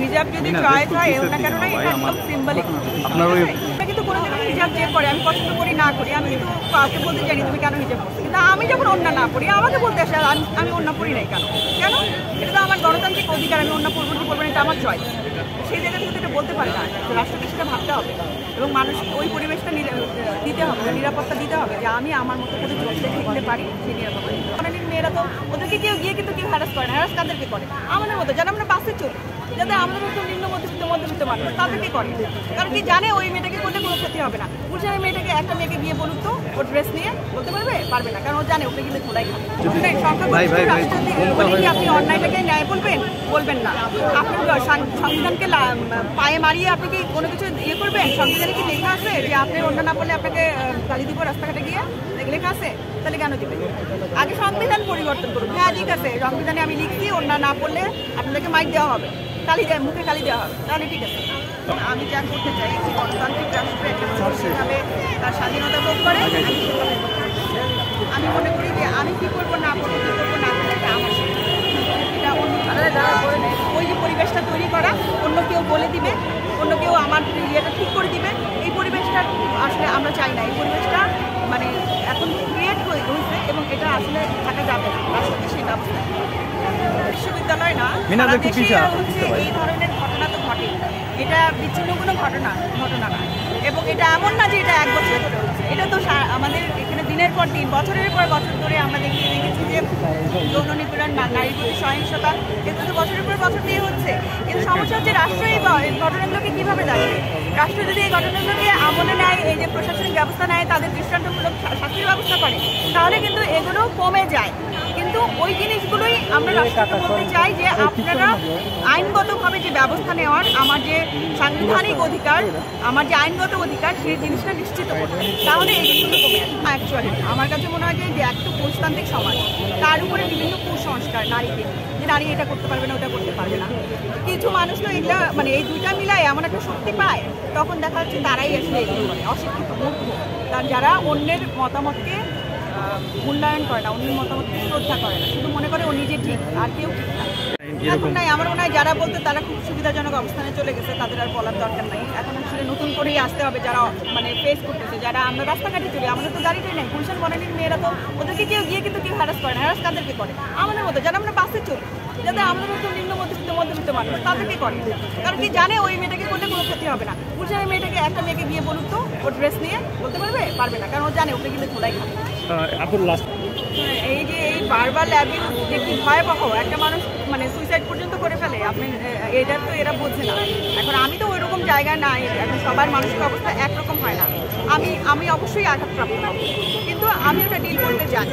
হিজাব যদি চয়েস হয় ওটা কেন না, এটা একদম সিম্বলিক। কিন্তু কোনোদিন হিজাব যে করে আমি পছন্দ করি না করি, আমি কিন্তু কাউকে বলতে চাইনি তুমি কেন হিজাব করছো, কিন্তু আমি যখন ওড়না না পড়ি আমাকে বলতে আসে আমি ওড়না পড়ি নাই কেন। কেন? এটা তো আমার গণতান্ত্রিক অধিকার, আমি ওড়না পড়বো কি পড়বো না এটা আমার চয়েস। সেই জায়গা থেকে এটা বলতে পারে না, রাষ্ট্রকে সেটা ভাবতে হবে এবং মানুষ ওই পরিবেশটা দিতে হবে, নিরাপত্তা দিতে হবে যে আমি আমার মতো করে চলতে শিখতে পারি সেই নিরাপত্তা। অনেক মেয়েরা তো ওদেরকে কেউ গিয়ে কিন্তু কেউ হ্যারাস করে না, হ্যারাস কাদেরকে করে? আমাদের মতো যারা আমরা বাসে চলি, যাতে আমাদের মতো নিম্ন মধ্যবিত্ত মানুষ তাদেরকে করে, কারণ কি জানে ওই মেয়েটাকে করলে কোনো ক্ষতি হবে না। বুঝে ওই মেয়েটাকে একটা মেয়েকে গিয়ে বলুক তো ওর ড্রেস নিয়ে বলতে পারবে না, কারণ ও জানে ওকে গেলে ধোলাই খাবে। সংখ্যা আপনি অন্যায়টাকে ন্যায় বলবেন না, আপনি সংবিধানকে পায়ে মারিয়ে আপনি কি কোনো কিছু ইয়ে করবেন? সংবিধানে কি লেখা আছে যে আপনি অন্য না বললে আপনাকে গালি দিব রাস্তাঘাটে গিয়ে? লেখা আছে? তাহলে কেন দিবেন? আগে সংবিধান পরিবর্তন করুন। হ্যাঁ ঠিক আছে, সংবিধানে আমি লিখছি অন্য না পড়লে আপনাদেরকে মাইক দেওয়া হবে, মুখে কালি দেওয়া হবে, তাহলে ঠিক আছে। আমি যা করতে চাই গণতান্ত্রিক রাষ্ট্রে একটা মানুষ যেভাবে তার স্বাধীনতা ভোগ করে আমি মনে করি যে আমি কী করবো না করবো কী করবো না করবো এটা আমার, এটা অন্য যারা করে নেয় ওই যে পরিবেশটা তৈরি করা, অন্য কেউ বলে দিবে, অন্য কেউ আমার ইয়েটা ঠিক করে দিবে, এই পরিবেশটা আসলে আমরা চাই না। এই পরিবেশটা মানে এখন ক্রিয়েট হয়েছে এবং এটা আসলে থাকা যাবে না, রাষ্ট্রকে সেই ব্যবস্থা। বিশ্ববিদ্যালয় না, হচ্ছে এই ধরনের ঘটনা তো ঘটে, এটা বিচ্ছিন্ন কোনো ঘটনা না, এবং এটা এমন না যে এটা এক বছর ধরে হচ্ছে, এটা তো আমাদের এখানে দিনের পর দিন বছরের পর বছর ধরে আমরা দেখেছি যে যৌন নিপীড়ন, নারীর প্রতি সহিংসতা, এগুলো তো বছরের পর বছর দিয়ে হচ্ছে। কিন্তু সমস্যা হচ্ছে রাষ্ট্র এই ঘটনাগুলোকে কীভাবে দেখে। রাষ্ট্র যদি এই ঘটনাগুলোকে আমলে নেয়, এই যে প্রশাসনিক ব্যবস্থা নেয়, তাদের দৃষ্টান্তমূলক শাস্তির ব্যবস্থা করে, তাহলে কিন্তু এগুলো কমে যায়। কিন্তু ওই জিনিসগুলোই আমরা রাষ্ট্রকে বলতে চাই যে আপনারা আইনগতভাবে যে ব্যবস্থা নেওয়ার আমার যে সাংবিধানিক অধিকার, আমার যে আইনগত অধিকার, সেই জিনিসটা নিশ্চিত করবে, তাহলে এই জিনিসগুলো কমে আসবে। অ্যাকচুয়ালি আমার কাছে মনে হয় যে একটু পুরুষতান্ত্রিক সমাজ, তার উপরে বিভিন্ন কুসংস্কার নারীকে, যে নারী এটা করতে পারবে না ওটা করতে পারবে না। কিছু মানুষ তো এগুলা মানে এই দুইটা মিলায় এমন একটা শক্তি পায়, তখন দেখা যাচ্ছে তারাই আসলে এগুলো করে অশিক্ষিত মূর্খ, তার যারা অন্যের মতামতকে মূল্যায়ন করে না, অন্যের মতামতকে শ্রদ্ধা করে না, শুধু মনে করে ও নিজে ঠিক আর কেউ ঠিক না। এখন নাই, আমার মনে হয় যারা বলতে তারা খুব সুবিধাজনক অবস্থানে চলে গেছে, তাদের আর বলার দরকার নাই। এখন আসলে নতুন করেই আসতে হবে যারা মানে ফেস করতেছে, যারা আমরা রাস্তাঘাটে চলি, আমাদের তো গাড়িটাই নাই, গুলশান বনানীর মেয়েরা তো ওদেরকে কেউ গিয়ে কিন্তু কেউ হ্যারাস করে না, হ্যারাস কাদেরকে করে? আমাদের মতো যারা আমরা বাসে চলি, যাতে আমাদের মতো নিম্ন মধ্যবিত্ত মানুষ তাদেরকে করে, কারণ কি জানে ওই মেয়েটাকে করলে কোনো ক্ষতি হবে না। বুঝে ওই মেয়েটাকে একটা মেয়েকে গিয়ে বলুক তো ওর ড্রেস নিয়ে বলতে পারবে না, কারণ ও জানে ওকে গেলে ধোলাই খাবে। এই যে এই বারবার অ্যাবিউজ যে কি ভয়াবহ, একটা মানুষ মানে সুইসাইড পর্যন্ত করে ফেলে, আপনি এটা তো এরা বোঝে না। এখন আমি তো ওইরকম জায়গায় নাই, এখন সবার মানসিক অবস্থা একরকম হয় না, আমি অবশ্যই আঘাতপ্রাপ্ত হব, কিন্তু আমি ওটা ডিল করতে জানি।